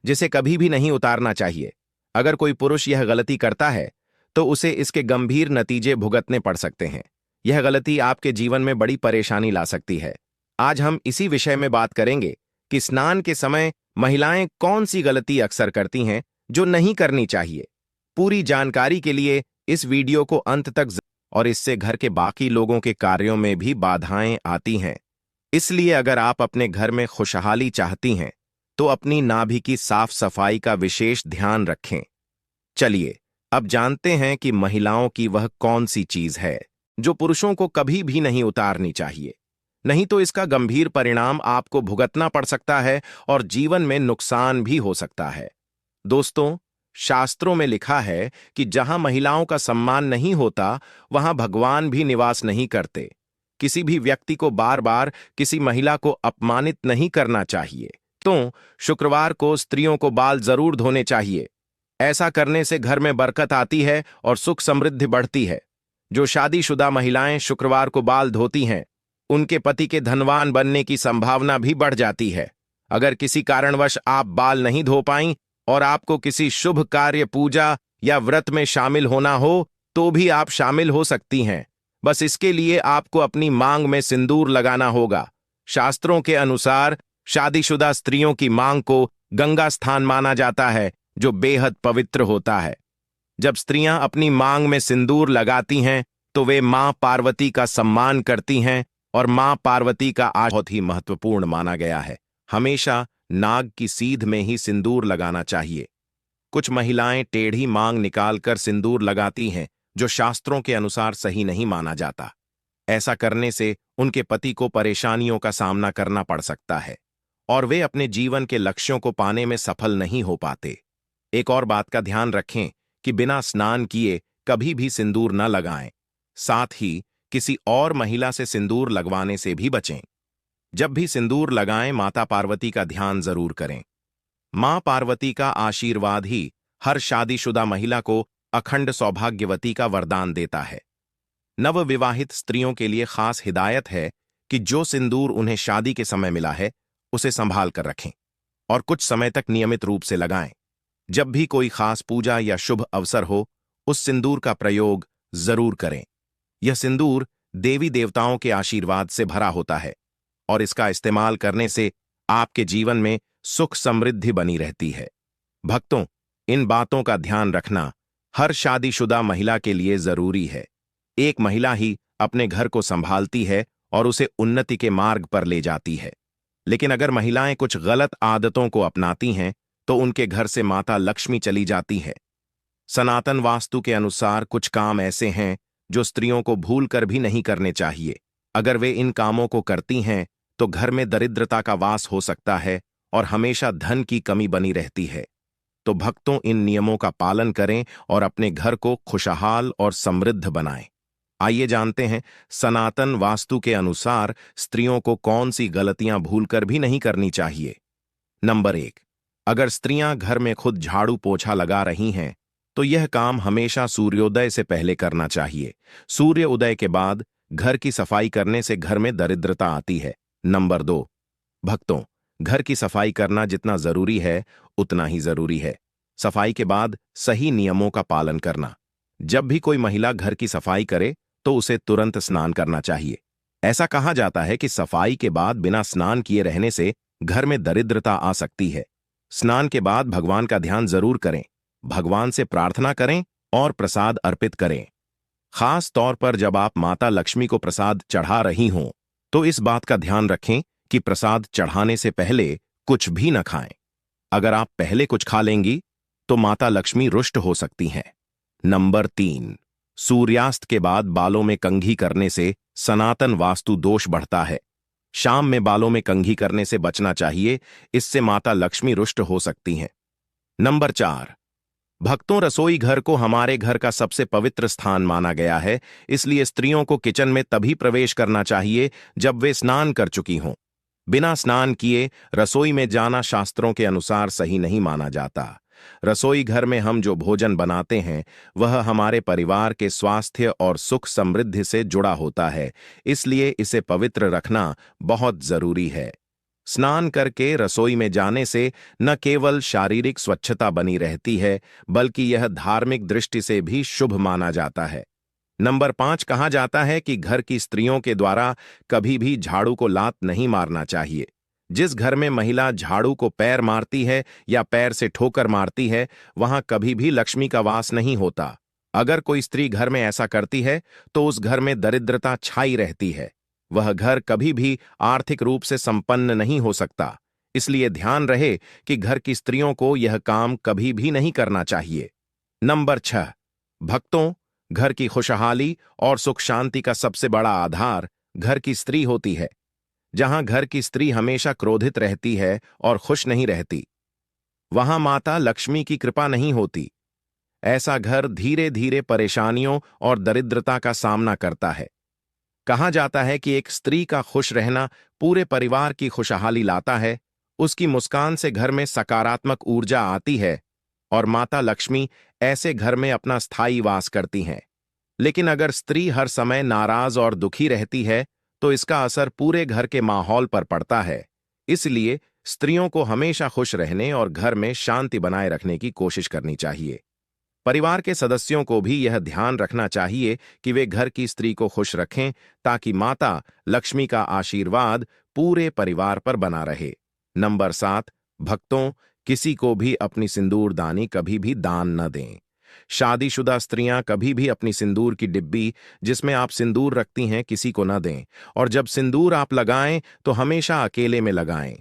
जिसे कभी भी नहीं उतारना चाहिए। अगर कोई पुरुष यह गलती करता है तो उसे इसके गंभीर नतीजे भुगतने पड़ सकते हैं। यह गलती आपके जीवन में बड़ी परेशानी ला सकती है। आज हम इसी विषय में बात करेंगे कि स्नान के समय महिलाएं कौन सी गलती अक्सर करती हैं जो नहीं करनी चाहिए। पूरी जानकारी के लिए इस वीडियो को अंत तक और इससे घर के बाकी लोगों के कार्यों में भी बाधाएं आती हैं। इसलिए अगर आप अपने घर में खुशहाली चाहती हैं तो अपनी नाभि की साफ सफाई का विशेष ध्यान रखें। चलिए अब जानते हैं कि महिलाओं की वह कौन सी चीज है जो पुरुषों को कभी भी नहीं उतारनी चाहिए, नहीं तो इसका गंभीर परिणाम आपको भुगतना पड़ सकता है और जीवन में नुकसान भी हो सकता है। दोस्तों, शास्त्रों में लिखा है कि जहां महिलाओं का सम्मान नहीं होता वहां भगवान भी निवास नहीं करते। किसी भी व्यक्ति को बार बार किसी महिला को अपमानित नहीं करना चाहिए। तो शुक्रवार को स्त्रियों को बाल जरूर धोने चाहिए। ऐसा करने से घर में बरकत आती है और सुख समृद्धि बढ़ती है। जो शादीशुदा महिलाएं शुक्रवार को बाल धोती हैं उनके पति के धनवान बनने की संभावना भी बढ़ जाती है। अगर किसी कारणवश आप बाल नहीं धो पाईं और आपको किसी शुभ कार्य, पूजा या व्रत में शामिल होना हो तो भी आप शामिल हो सकती हैं। बस इसके लिए आपको अपनी मांग में सिंदूर लगाना होगा। शास्त्रों के अनुसार शादीशुदा स्त्रियों की मांग को गंगा स्थान माना जाता है जो बेहद पवित्र होता है। जब स्त्रियां अपनी मांग में सिंदूर लगाती हैं तो वे मां पार्वती का सम्मान करती हैं और मां पार्वती का बहुत ही महत्वपूर्ण माना गया है। हमेशा नाग की सीध में ही सिंदूर लगाना चाहिए। कुछ महिलाएं टेढ़ी मांग निकालकर सिंदूर लगाती हैं जो शास्त्रों के अनुसार सही नहीं माना जाता। ऐसा करने से उनके पति को परेशानियों का सामना करना पड़ सकता है और वे अपने जीवन के लक्ष्यों को पाने में सफल नहीं हो पाते। एक और बात का ध्यान रखें कि बिना स्नान किए कभी भी सिंदूर न लगाएं। साथ ही किसी और महिला से सिंदूर लगवाने से भी बचें। जब भी सिंदूर लगाएं माता पार्वती का ध्यान जरूर करें। मां पार्वती का आशीर्वाद ही हर शादीशुदा महिला को अखंड सौभाग्यवती का वरदान देता है। नवविवाहित स्त्रियों के लिए खास हिदायत है कि जो सिंदूर उन्हें शादी के समय मिला है उसे संभाल कर रखें और कुछ समय तक नियमित रूप से लगाएं। जब भी कोई खास पूजा या शुभ अवसर हो उस सिंदूर का प्रयोग जरूर करें। यह सिंदूर देवी देवताओं के आशीर्वाद से भरा होता है और इसका इस्तेमाल करने से आपके जीवन में सुख समृद्धि बनी रहती है। भक्तों, इन बातों का ध्यान रखना हर शादीशुदा महिला के लिए जरूरी है। एक महिला ही अपने घर को संभालती है और उसे उन्नति के मार्ग पर ले जाती है। लेकिन अगर महिलाएं कुछ गलत आदतों को अपनाती हैं तो उनके घर से माता लक्ष्मी चली जाती है। सनातन वास्तु के अनुसार कुछ काम ऐसे हैं जो स्त्रियों को भूलकर भी नहीं करने चाहिए। अगर वे इन कामों को करती हैं तो घर में दरिद्रता का वास हो सकता है और हमेशा धन की कमी बनी रहती है। तो भक्तों, इन नियमों का पालन करें और अपने घर को खुशहाल और समृद्ध बनाएं। आइए जानते हैं सनातन वास्तु के अनुसार स्त्रियों को कौन सी गलतियां भूलकर भी नहीं करनी चाहिए। नंबर 1, अगर स्त्रियां घर में खुद झाड़ू पोछा लगा रही हैं तो यह काम हमेशा सूर्योदय से पहले करना चाहिए। सूर्य उदय के बाद घर की सफाई करने से घर में दरिद्रता आती है। नंबर 2, भक्तों, घर की सफाई करना जितना जरूरी है उतना ही जरूरी है सफाई के बाद सही नियमों का पालन करना। जब भी कोई महिला घर की सफाई करे तो उसे तुरंत स्नान करना चाहिए। ऐसा कहा जाता है कि सफाई के बाद बिना स्नान किए रहने से घर में दरिद्रता आ सकती है। स्नान के बाद भगवान का ध्यान जरूर करें, भगवान से प्रार्थना करें और प्रसाद अर्पित करें। खास तौर पर जब आप माता लक्ष्मी को प्रसाद चढ़ा रही हों तो इस बात का ध्यान रखें कि प्रसाद चढ़ाने से पहले कुछ भी न खाएं। अगर आप पहले कुछ खा लेंगी तो माता लक्ष्मी रुष्ट हो सकती हैं। नंबर 3, सूर्यास्त के बाद बालों में कंघी करने से सनातन वास्तु दोष बढ़ता है। शाम में बालों में कंघी करने से बचना चाहिए, इससे माता लक्ष्मी रुष्ट हो सकती हैं। नंबर 4, भक्तों, रसोई घर को हमारे घर का सबसे पवित्र स्थान माना गया है, इसलिए स्त्रियों को किचन में तभी प्रवेश करना चाहिए जब वे स्नान कर चुकी हों। बिना स्नान किए रसोई में जाना शास्त्रों के अनुसार सही नहीं माना जाता। रसोई घर में हम जो भोजन बनाते हैं वह हमारे परिवार के स्वास्थ्य और सुख समृद्धि से जुड़ा होता है, इसलिए इसे पवित्र रखना बहुत जरूरी है। स्नान करके रसोई में जाने से न केवल शारीरिक स्वच्छता बनी रहती है, बल्कि यह धार्मिक दृष्टि से भी शुभ माना जाता है। नंबर 5, कहा जाता है कि घर की स्त्रियों के द्वारा कभी भी झाड़ू को लात नहीं मारना चाहिए। जिस घर में महिला झाड़ू को पैर मारती है या पैर से ठोकर मारती है, वहां कभी भी लक्ष्मी का वास नहीं होता। अगर कोई स्त्री घर में ऐसा करती है तो उस घर में दरिद्रता छाई रहती है। वह घर कभी भी आर्थिक रूप से संपन्न नहीं हो सकता। इसलिए ध्यान रहे कि घर की स्त्रियों को यह काम कभी भी नहीं करना चाहिए। नंबर 6, भक्तों, घर की खुशहाली और सुख शांति का सबसे बड़ा आधार घर की स्त्री होती है। जहां घर की स्त्री हमेशा क्रोधित रहती है और खुश नहीं रहती, वहां माता लक्ष्मी की कृपा नहीं होती। ऐसा घर धीरे धीरे परेशानियों और दरिद्रता का सामना करता है। कहा जाता है कि एक स्त्री का खुश रहना पूरे परिवार की खुशहाली लाता है। उसकी मुस्कान से घर में सकारात्मक ऊर्जा आती है और माता लक्ष्मी ऐसे घर में अपना स्थायी वास करती हैं। लेकिन अगर स्त्री हर समय नाराज और दुखी रहती है तो इसका असर पूरे घर के माहौल पर पड़ता है। इसलिए स्त्रियों को हमेशा खुश रहने और घर में शांति बनाए रखने की कोशिश करनी चाहिए। परिवार के सदस्यों को भी यह ध्यान रखना चाहिए कि वे घर की स्त्री को खुश रखें, ताकि माता लक्ष्मी का आशीर्वाद पूरे परिवार पर बना रहे। नंबर 7, भक्तों, किसी को भी अपनी सिंदूरदानी कभी भी दान न दें। शादीशुदा स्त्रियां कभी भी अपनी सिंदूर की डिब्बी जिसमें आप सिंदूर रखती हैं किसी को न दें, और जब सिंदूर आप लगाएं तो हमेशा अकेले में लगाएं।